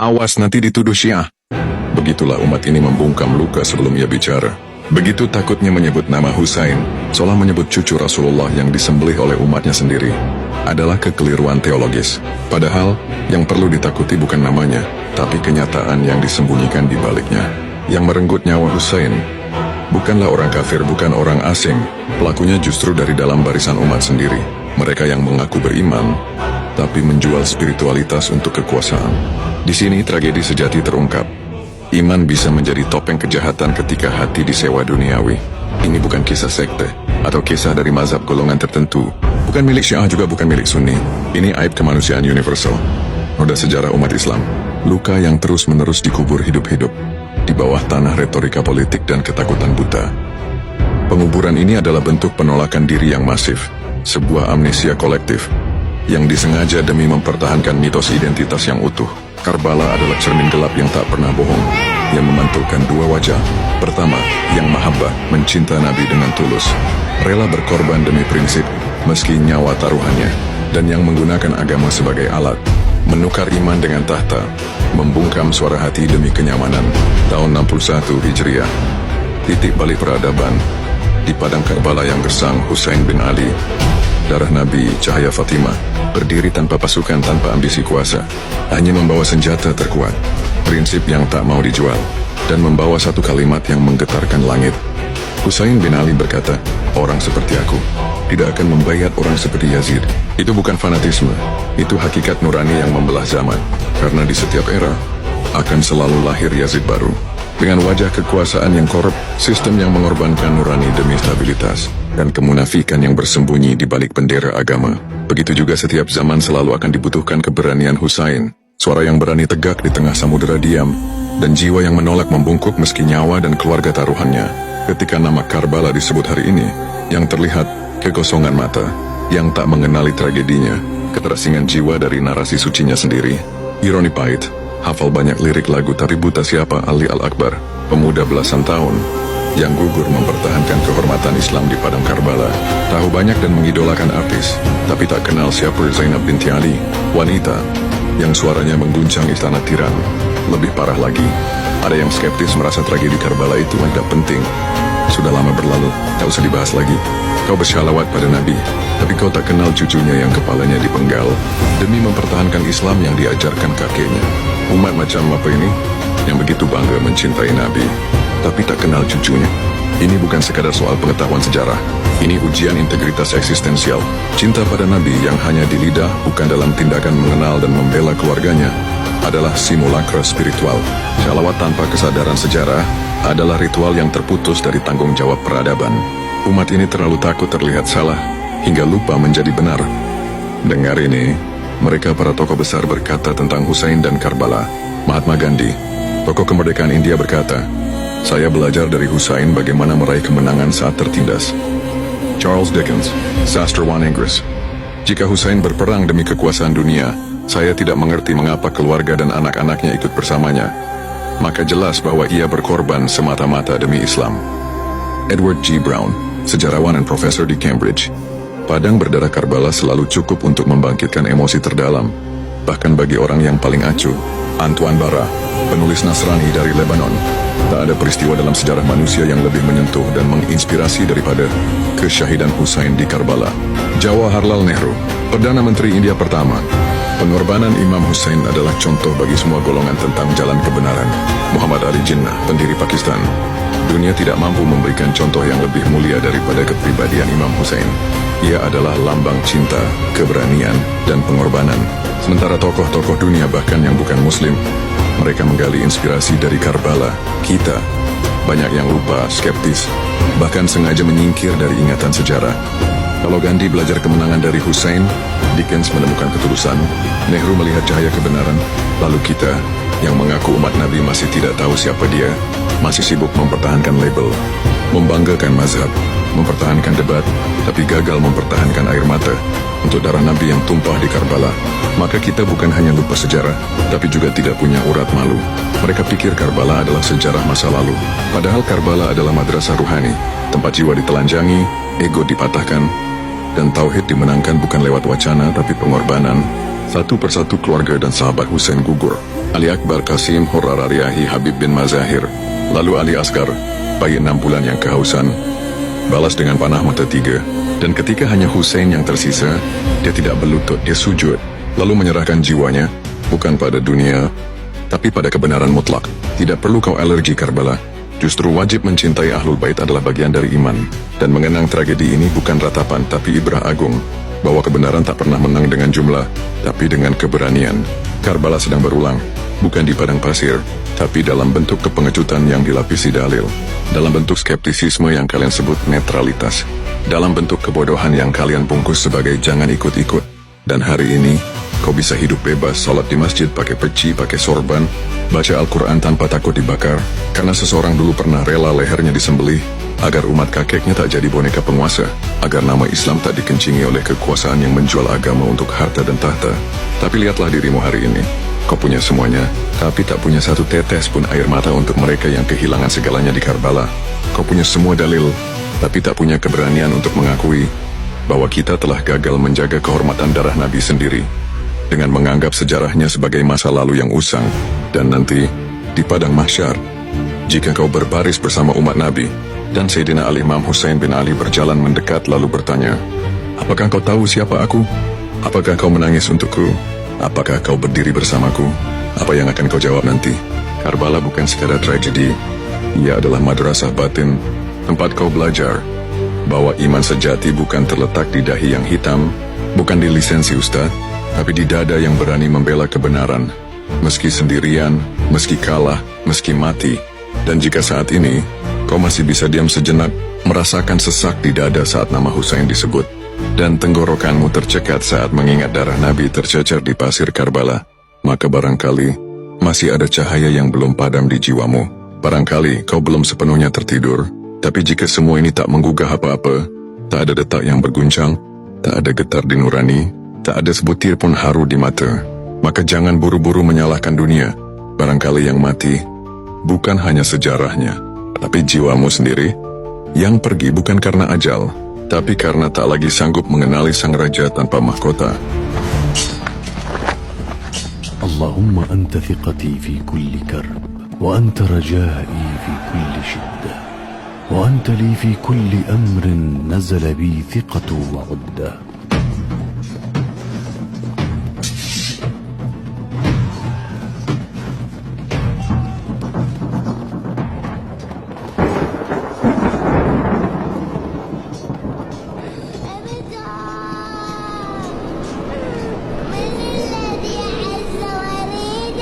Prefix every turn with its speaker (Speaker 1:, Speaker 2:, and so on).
Speaker 1: Awas nanti dituduh Syiah. Begitulah umat ini membungkam luka sebelum ia bicara. Begitu takutnya menyebut nama Husain, seolah menyebut cucu Rasulullah yang disembelih oleh umatnya sendiri, adalah kekeliruan teologis. Padahal, yang perlu ditakuti bukan namanya, tapi kenyataan yang disembunyikan di baliknya. Yang merenggut nyawa Husain bukanlah orang kafir, bukan orang asing. Pelakunya justru dari dalam barisan umat sendiri. Mereka yang mengaku beriman, tapi menjual spiritualitas untuk kekuasaan. Di sini tragedi sejati terungkap. Iman bisa menjadi topeng kejahatan ketika hati disewa duniawi. Ini bukan kisah sekte, atau kisah dari mazhab golongan tertentu. Bukan milik Syiah, juga bukan milik Sunni. Ini aib kemanusiaan universal. Noda sejarah umat Islam. Luka yang terus-menerus dikubur hidup-hidup di bawah tanah retorika politik dan ketakutan buta. Penguburan ini adalah bentuk penolakan diri yang masif, sebuah amnesia kolektif yang disengaja demi mempertahankan mitos identitas yang utuh. Karbala adalah cermin gelap yang tak pernah bohong, yang memantulkan dua wajah. Pertama, yang mahabbah, mencinta Nabi dengan tulus, rela berkorban demi prinsip, meski nyawa taruhannya, dan yang menggunakan agama sebagai alat, menukar iman dengan tahta, membungkam suara hati demi kenyamanan. Tahun 61 Hijriah, titik balik peradaban. Di padang Karbala yang gersang, Husain bin Ali, darah Nabi, cahaya Fatimah, berdiri tanpa pasukan, tanpa ambisi kuasa, hanya membawa senjata terkuat, prinsip yang tak mau dijual, dan membawa satu kalimat yang menggetarkan langit. Husain bin Ali berkata, orang seperti aku tidak akan membayat orang seperti Yazid. Itu bukan fanatisme, itu hakikat nurani yang membelah zaman. Karena di setiap era akan selalu lahir Yazid baru, dengan wajah kekuasaan yang korup, sistem yang mengorbankan nurani demi stabilitas, dan kemunafikan yang bersembunyi di balik bendera agama. Begitu juga setiap zaman selalu akan dibutuhkan keberanian Husain, suara yang berani tegak di tengah samudera diam, dan jiwa yang menolak membungkuk meski nyawa dan keluarga taruhannya. Ketika nama Karbala disebut hari ini, yang terlihat kekosongan mata, yang tak mengenali tragedinya, keterasingan jiwa dari narasi sucinya sendiri. Ironi pahit, hafal banyak lirik lagu Tari Buta Siapa Ali Al-Akbar, pemuda belasan tahun, yang gugur mempertahankan kehormatan Islam di padang Karbala. Tahu banyak dan mengidolakan artis, tapi tak kenal siapa Zainab binti Ali, wanita yang suaranya mengguncang istana tiran. Lebih parah lagi, ada yang skeptis merasa tragedi Karbala itu anggap penting. Sudah lama berlalu, tak usah dibahas lagi. Kau bersyalawat pada Nabi, tapi kau tak kenal cucunya yang kepalanya dipenggal demi mempertahankan Islam yang diajarkan kakeknya. Umat macam apa ini? Yang begitu bangga mencintai Nabi, tapi tak kenal cucunya. Ini bukan sekadar soal pengetahuan sejarah. Ini ujian integritas eksistensial. Cinta pada Nabi yang hanya di lidah, bukan dalam tindakan mengenal dan membela keluarganya, adalah simulakra spiritual. Syalawat tanpa kesadaran sejarah adalah ritual yang terputus dari tanggung jawab peradaban. Umat ini terlalu takut terlihat salah, hingga lupa menjadi benar. Dengar ini, mereka para tokoh besar berkata tentang Husain dan Karbala. Mahatma Gandhi, tokoh kemerdekaan India berkata, saya belajar dari Husain bagaimana meraih kemenangan saat tertindas. Charles Dickens, sastrawan Inggris, jika Husain berperang demi kekuasaan dunia, saya tidak mengerti mengapa keluarga dan anak-anaknya ikut bersamanya. Maka jelas bahwa ia berkorban semata-mata demi Islam. Edward G. Brown, sejarawan dan profesor di Cambridge, padang berdarah Karbala selalu cukup untuk membangkitkan emosi terdalam, bahkan bagi orang yang paling acuh. Antoine Bara, penulis Nasrani dari Lebanon, tak ada peristiwa dalam sejarah manusia yang lebih menyentuh dan menginspirasi daripada kesyahidan Husain di Karbala. Jawaharlal Nehru, Perdana Menteri India pertama, pengorbanan Imam Husain adalah contoh bagi semua golongan tentang jalan kebenaran. Muhammad Ali Jinnah, pendiri Pakistan, dunia tidak mampu memberikan contoh yang lebih mulia daripada kepribadian Imam Husain. Ia adalah lambang cinta, keberanian, dan pengorbanan. Sementara tokoh-tokoh dunia bahkan yang bukan muslim, mereka menggali inspirasi dari Karbala. Kita, banyak yang lupa, skeptis, bahkan sengaja menyingkir dari ingatan sejarah. Kalau Gandhi belajar kemenangan dari Husain, Dickens menemukan ketulusan, Nehru melihat cahaya kebenaran, lalu kita, yang mengaku umat Nabi masih tidak tahu siapa dia, masih sibuk mempertahankan label, membanggakan mazhab, mempertahankan debat, tapi gagal mempertahankan air mata untuk darah Nabi yang tumpah di Karbala. Maka kita bukan hanya lupa sejarah, tapi juga tidak punya urat malu. Mereka pikir Karbala adalah sejarah masa lalu, padahal Karbala adalah madrasah ruhani, tempat jiwa ditelanjangi, ego dipatahkan, dan tauhid dimenangkan bukan lewat wacana tapi pengorbanan. Satu persatu keluarga dan sahabat Husain gugur, Ali Akbar Qasim Hurrarariyahi Habib bin Mazahir, lalu Ali Asgar, bayi 6 bulan yang kehausan, balas dengan panah mata 3, dan ketika hanya Hussein yang tersisa, dia tidak berlutut, dia sujud, lalu menyerahkan jiwanya, bukan pada dunia, tapi pada kebenaran mutlak. Tidak perlu kau alergi Karbala, justru wajib mencintai Ahlul Bait adalah bagian dari iman, dan mengenang tragedi ini bukan ratapan tapi ibrah agung, bahwa kebenaran tak pernah menang dengan jumlah, tapi dengan keberanian. Karbala sedang berulang, bukan di padang pasir, tapi dalam bentuk kepengecutan yang dilapisi dalil, dalam bentuk skeptisisme yang kalian sebut netralitas, dalam bentuk kebodohan yang kalian bungkus sebagai jangan ikut-ikut. Dan hari ini, kau bisa hidup bebas, sholat di masjid pakai peci, pakai sorban, baca Al-Quran tanpa takut dibakar, karena seseorang dulu pernah rela lehernya disembelih, agar umat kakeknya tak jadi boneka penguasa, agar nama Islam tak dikencingi oleh kekuasaan yang menjual agama untuk harta dan tahta. Tapi lihatlah dirimu hari ini. Kau punya semuanya, tapi tak punya satu tetes pun air mata untuk mereka yang kehilangan segalanya di Karbala. Kau punya semua dalil, tapi tak punya keberanian untuk mengakui bahwa kita telah gagal menjaga kehormatan darah Nabi sendiri, dengan menganggap sejarahnya sebagai masa lalu yang usang. Dan nanti, di padang mahsyar, jika kau berbaris bersama umat Nabi, dan Sayyidina Al-Imam Hussein bin Ali berjalan mendekat lalu bertanya, apakah kau tahu siapa aku? Apakah kau menangis untukku? Apakah kau berdiri bersamaku? Apa yang akan kau jawab nanti? Karbala bukan sekadar tragedi, ia adalah madrasah batin, tempat kau belajar bahwa iman sejati bukan terletak di dahi yang hitam, bukan di lisensi ustaz, tapi di dada yang berani membela kebenaran, meski sendirian, meski kalah, meski mati. Dan jika saat ini, kau masih bisa diam sejenak, merasakan sesak di dada saat nama Hussein disebut, dan tenggorokanmu tercekat saat mengingat darah Nabi tercecer di pasir Karbala, maka barangkali masih ada cahaya yang belum padam di jiwamu. Barangkali kau belum sepenuhnya tertidur, tapi jika semua ini tak menggugah apa-apa, tak ada detak yang berguncang, tak ada getar di nurani, tak ada sebutir pun haru di mata, maka jangan buru-buru menyalahkan dunia. Barangkali yang mati bukan hanya sejarahnya, tapi jiwamu sendiri, yang pergi bukan karena ajal, tapi karena tak lagi sanggup mengenali sang raja tanpa mahkota.
Speaker 2: Allahumma anta thiqati fi kulli karb, wa anta rajai fi kulli shiddah, wa anta li fi kulli amrin nazala bi thiqatu wa uddah.
Speaker 3: من الذي أعز وريدك